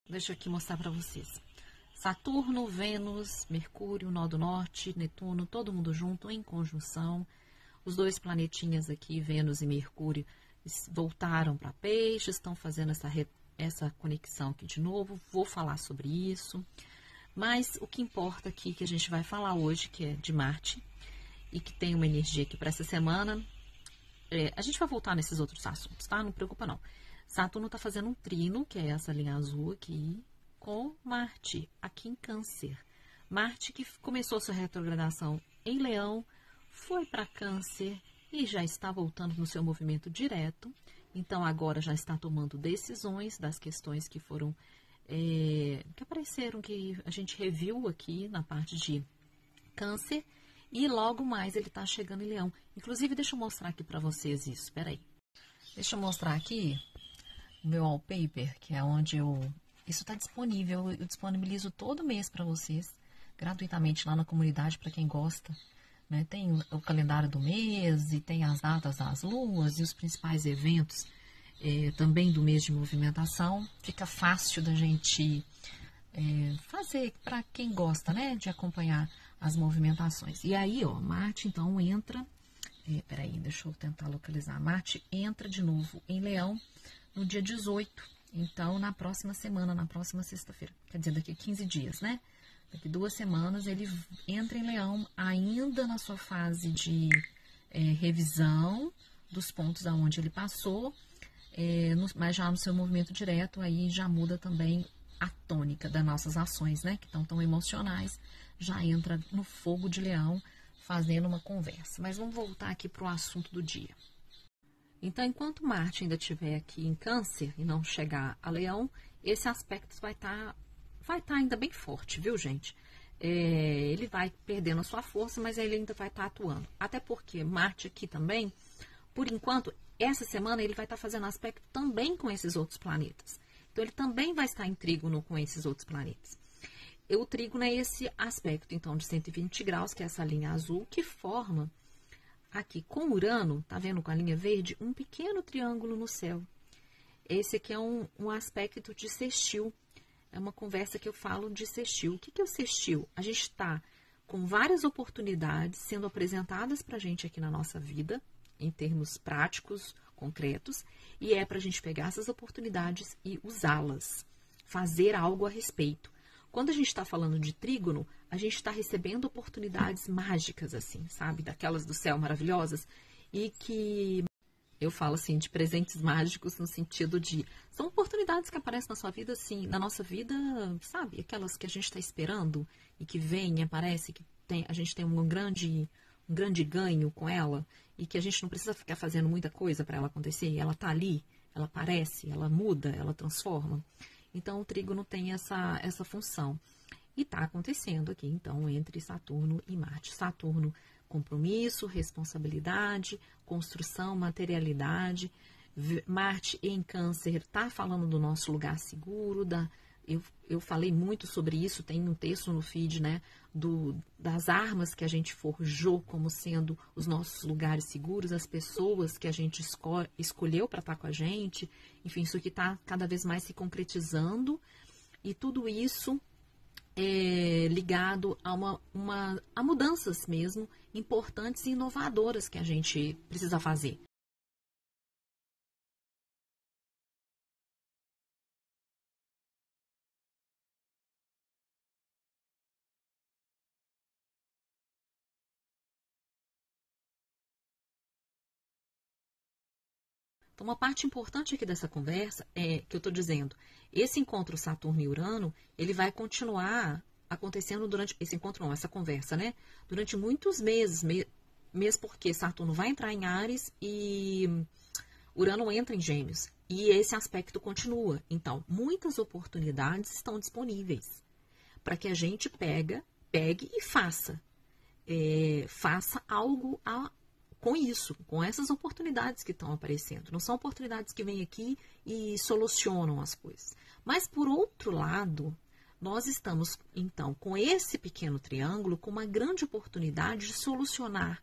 Deixa eu aqui mostrar para vocês. Saturno, Vênus, Mercúrio, Nó do Norte, Netuno, todo mundo junto em conjunção. Os dois planetinhas aqui, Vênus e Mercúrio, voltaram para Peixes, estão fazendo essa conexão aqui de novo. Vou falar sobre isso. Mas o que importa aqui, que a gente vai falar hoje, que é de Marte, e que tem uma energia aqui para essa semana, a gente vai voltar nesses outros assuntos, tá? Não preocupa não. Saturno está fazendo um trino, que é essa linha azul aqui, com Marte, aqui em Câncer. Marte que começou sua retrogradação em Leão, foi para Câncer e já está voltando no seu movimento direto. Então, agora já está tomando decisões das questões que foram, que apareceram, que a gente reviu aqui na parte de Câncer. E logo mais ele está chegando em Leão. Inclusive, deixa eu mostrar aqui para vocês isso. Espera aí. Deixa eu mostrar aqui o meu wallpaper, que é onde isso está disponível. Eu disponibilizo todo mês para vocês, gratuitamente lá na comunidade, para quem gosta. Né? Tem o calendário do mês e tem as datas das luas e os principais eventos também do mês de movimentação. Fica fácil da gente fazer para quem gosta, né, de acompanhar as movimentações. E aí, ó, Marte então entra, peraí, deixa eu tentar localizar. Marte entra de novo em Leão no dia 18, então na próxima semana, na próxima sexta-feira, quer dizer, daqui a 15 dias, né? Daqui 2 semanas ele entra em Leão, ainda na sua fase de revisão dos pontos aonde ele passou, mas já no seu movimento direto, aí já muda também a tônica das nossas ações, né? Que estão tão emocionais, já entra no fogo de Leão, fazendo uma conversa. Mas vamos voltar aqui para o assunto do dia. Então, enquanto Marte ainda estiver aqui em Câncer e não chegar a Leão, esse aspecto vai estar ainda bem forte, viu, gente? Ele vai perdendo a sua força, mas ele ainda vai estar atuando. Até porque Marte aqui também, por enquanto, essa semana ele vai estar fazendo aspecto também com esses outros planetas. Então, ele também vai estar em trígono com esses outros planetas. O trígono é esse aspecto, então, de 120 graus, que é essa linha azul, que forma aqui com Urano, tá vendo com a linha verde, um pequeno triângulo no céu. Esse aqui é um aspecto de sextil. É uma conversa que eu falo de sextil. O que é o sextil? A gente está com várias oportunidades sendo apresentadas para a gente aqui na nossa vida, em termos práticos, concretos, e é para a gente pegar essas oportunidades e usá-las, fazer algo a respeito. Quando a gente está falando de trígono, a gente está recebendo oportunidades mágicas, assim, sabe? Daquelas do céu maravilhosas, e que eu falo assim, de presentes mágicos no sentido de, são oportunidades que aparecem na sua vida, assim, na nossa vida, sabe? Aquelas que a gente está esperando e que vem, aparece, que a gente tem um grande ganho com ela e que a gente não precisa ficar fazendo muita coisa para ela acontecer. Ela tá ali, ela aparece, ela muda, ela transforma. Então, o trígono tem essa função. E está acontecendo aqui, então, entre Saturno e Marte. Saturno, compromisso, responsabilidade, construção, materialidade. Marte em Câncer está falando do nosso lugar seguro, eu falei muito sobre isso, tem um texto no feed, né, das armas que a gente forjou como sendo os nossos lugares seguros, as pessoas que a gente escolheu para estar com a gente, enfim, isso que está cada vez mais se concretizando, e tudo isso ligado a mudanças mesmo, importantes e inovadoras que a gente precisa fazer. Então, uma parte importante aqui dessa conversa é que eu estou dizendo, esse encontro Saturno e Urano, ele vai continuar acontecendo durante, essa conversa, né? Durante muitos meses, mesmo porque Saturno vai entrar em Áries e Urano entra em Gêmeos. E esse aspecto continua. Então, muitas oportunidades estão disponíveis para que a gente pegue e faça. Faça algo com isso, com essas oportunidades que estão aparecendo. Não são oportunidades que vêm aqui e solucionam as coisas. Mas, por outro lado, nós estamos, então, com esse pequeno triângulo, com uma grande oportunidade de solucionar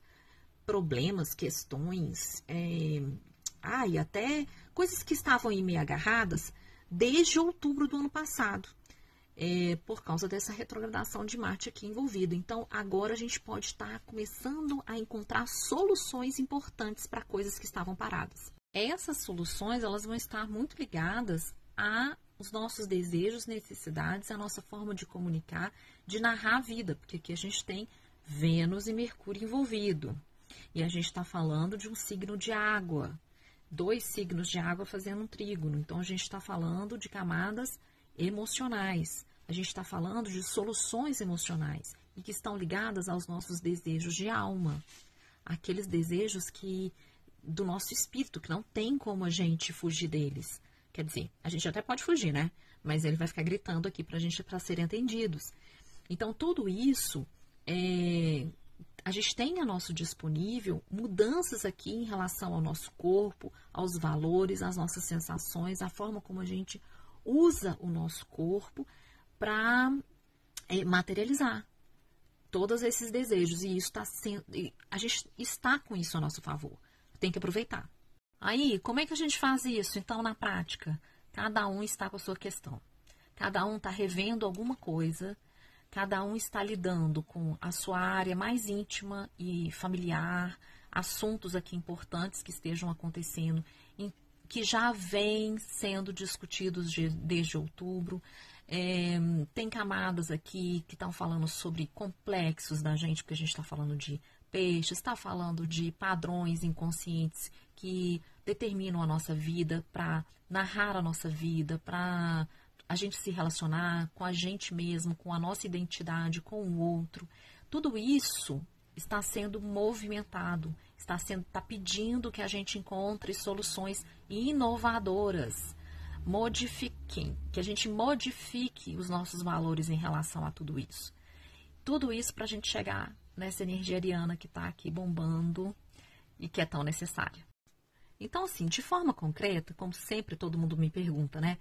problemas, questões, e até coisas que estavam aí meio agarradas, desde outubro do ano passado, por causa dessa retrogradação de Marte aqui envolvida. Então, agora a gente pode estar começando a encontrar soluções importantes para coisas que estavam paradas. Essas soluções, elas vão estar muito ligadas aos nossos desejos, necessidades, a nossa forma de comunicar, de narrar a vida, porque aqui a gente tem Vênus e Mercúrio envolvido. E a gente está falando de um signo de água, 2 signos de água fazendo um trígono. Então, a gente está falando de camadas emocionais. A gente está falando de soluções emocionais e que estão ligadas aos nossos desejos de alma. Aqueles desejos do nosso espírito, que não tem como a gente fugir deles. Quer dizer, a gente até pode fugir, né? Mas ele vai ficar gritando aqui para serem entendidos. Então, tudo isso, a gente tem a nosso disponível mudanças aqui em relação ao nosso corpo, aos valores, às nossas sensações, a forma como a gente usa o nosso corpo para materializar todos esses desejos. E isso a gente está com isso a nosso favor. Tem que aproveitar. Aí, como é que a gente faz isso? Então, na prática, cada um está com a sua questão. Cada um está revendo alguma coisa. Cada um está lidando com a sua área mais íntima e familiar, assuntos aqui importantes que estejam acontecendo, que já vêm sendo discutidos desde outubro. Tem camadas aqui que estão falando sobre complexos da gente, porque a gente está falando de peixes, está falando de padrões inconscientes que determinam a nossa vida, para narrar a nossa vida, para a gente se relacionar com a gente mesmo, com a nossa identidade, com o outro. Tudo isso está sendo movimentado, está pedindo que a gente encontre soluções inovadoras. Que a gente modifique os nossos valores em relação a tudo isso. Tudo isso para a gente chegar nessa energia ariana que está aqui bombando e que é tão necessária. Então, assim, de forma concreta, como sempre todo mundo me pergunta, né?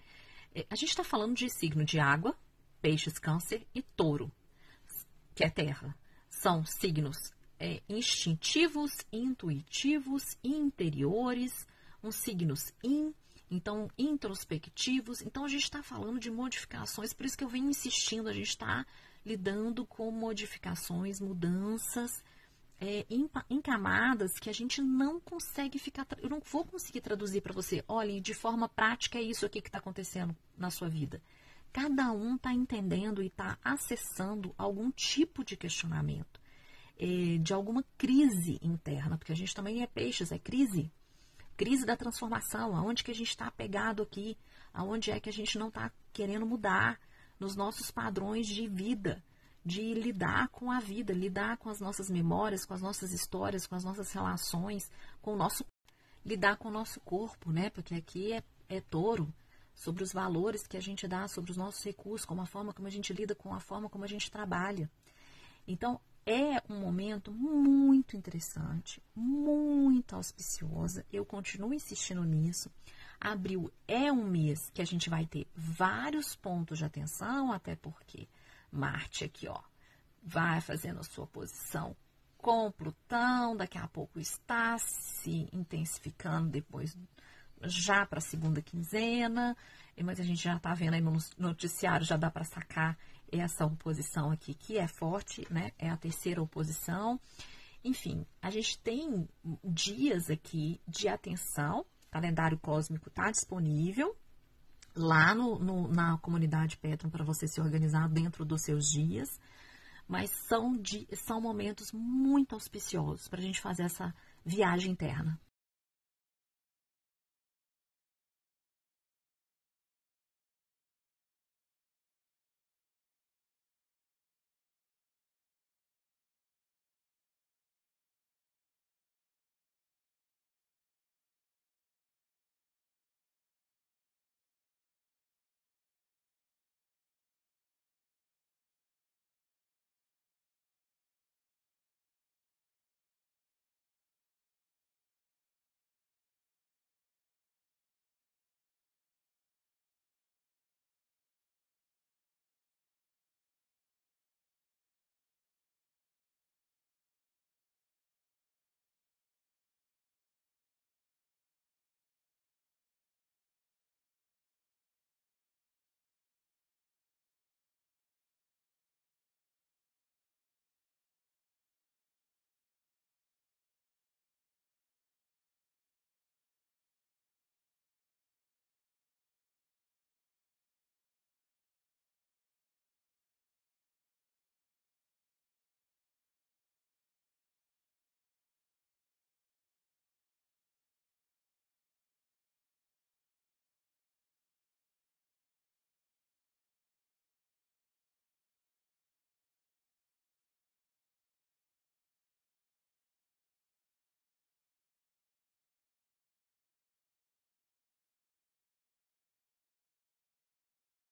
A gente está falando de signo de água, peixes, câncer e touro, que é terra. São signos instintivos, intuitivos, interiores, uns signos então introspectivos. Então, a gente está falando de modificações, por isso que eu venho insistindo, a gente está lidando com modificações, mudanças em camadas que a gente não consegue eu não vou conseguir traduzir para você, olhem, de forma prática é isso aqui que está acontecendo na sua vida. Cada um está entendendo e está acessando algum tipo de questionamento, de alguma crise interna, porque a gente também é peixes, é crise da transformação, aonde que a gente está apegado aqui, aonde é que a gente não está querendo mudar nos nossos padrões de vida, de lidar com a vida, lidar com as nossas memórias, com as nossas histórias, com as nossas relações, lidar com o nosso corpo, né? Porque aqui é touro, sobre os valores que a gente dá, sobre os nossos recursos, com a forma como a gente lida, com a forma como a gente trabalha. Então, é um momento muito interessante, muito auspiciosa. Eu continuo insistindo nisso. Abril é um mês que a gente vai ter vários pontos de atenção, até porque Marte aqui, ó, vai fazendo a sua posição com Plutão, daqui a pouco está se intensificando depois, já para a segunda quinzena, mas a gente já está vendo aí no noticiário, já dá para sacar essa oposição aqui, que é forte, né? É a terceira oposição. Enfim, a gente tem dias aqui de atenção, o calendário cósmico está disponível lá na comunidade Petron para você se organizar dentro dos seus dias, mas são momentos muito auspiciosos para a gente fazer essa viagem interna.